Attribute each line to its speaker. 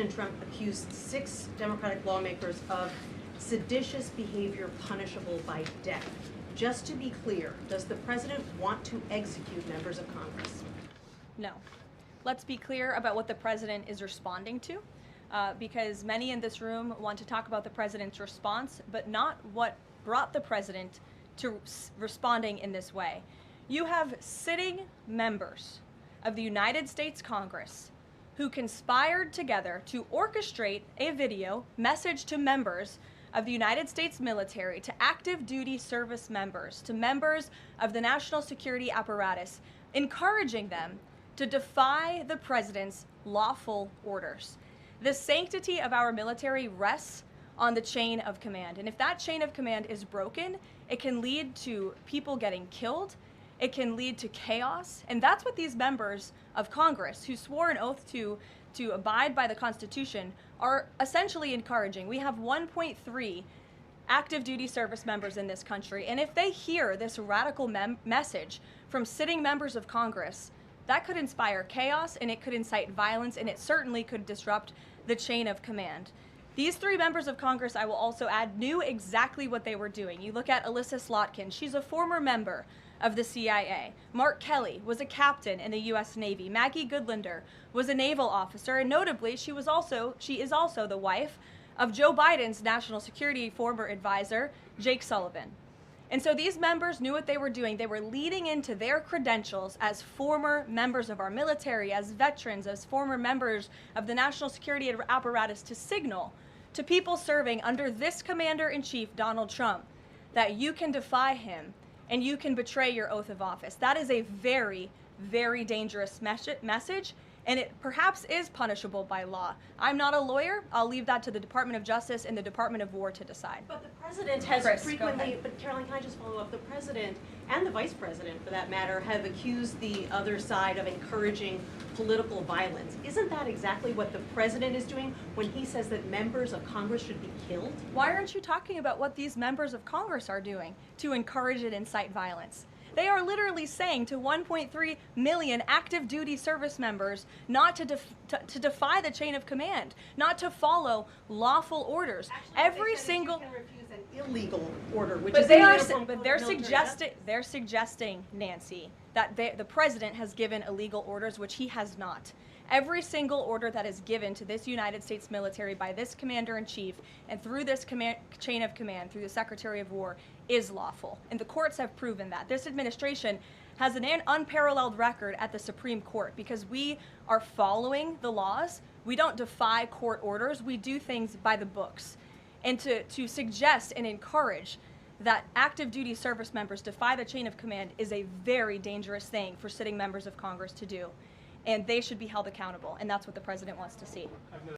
Speaker 1: President Trump accused 6 Democratic lawmakers of seditious behavior punishable by death. Just to be clear, does the president want to execute members of Congress?
Speaker 2: No. Let's be clear about what the president is responding to, because many in this room want to talk about the president's response, but not what brought the president to responding in this way. You have sitting members of the United States Congress who conspired together to orchestrate a video message to members of the United States military, to active duty service members, to members of the national security apparatus, encouraging them to defy the president's lawful orders. The sanctity of our military rests on the chain of command. And if that chain of command is broken, it can lead to people getting killed. It can lead to chaos. And that's what these members of Congress who swore an oath to abide by the Constitution are essentially encouraging. We have 1.3 active duty service members in this country. And if they hear this radical message from sitting members of Congress, that could inspire chaos, and it could incite violence, and it certainly could disrupt the chain of command. These 3 members of Congress, I will also add, knew exactly what they were doing. You look at Elissa Slotkin. She's a former member of the CIA. Mark Kelly was a captain in the U.S. Navy. Maggie Goodlander was a naval officer, and notably, she is also the wife of Joe Biden's national security former advisor, Jake Sullivan. And so these members knew what they were doing. They were leading into their credentials as former members of our military, as veterans, as former members of the national security apparatus to signal to people serving under this commander-in-chief, Donald Trump, that you can defy him and you can betray your oath of office. That is a very, very dangerous message, and it perhaps is punishable by law. I'm not a lawyer. I'll leave that to the Department of Justice and the Department of War to decide.
Speaker 1: But the president has frequently, but Karoline, can I just follow up? The president and the vice president, for that matter, have accused the other side of encouraging political violence. Isn't that exactly what the president is doing when he says that members of Congress should be killed?
Speaker 2: Why aren't you talking about what these members of Congress are doing to encourage and incite violence? They are literally saying to 1.3 million active duty service members not to defy the chain of command, not to follow lawful orders.
Speaker 1: Actually,
Speaker 2: every single
Speaker 1: you can refuse an illegal order, which
Speaker 2: but
Speaker 1: is
Speaker 2: they're suggesting, Nancy, that the president has given illegal orders, which he has not. Every single order that is given to this United States military by this commander-in-chief and through this chain of command, through the Secretary of War, is lawful. And the courts have proven that. This administration has an unparalleled record at the Supreme Court because we are following the laws. We don't defy court orders. We do things by the books. And to suggest and encourage that active duty service members defy the chain of command is a very dangerous thing for sitting members of Congress to do. And they should be held accountable, and that's what the president wants to see.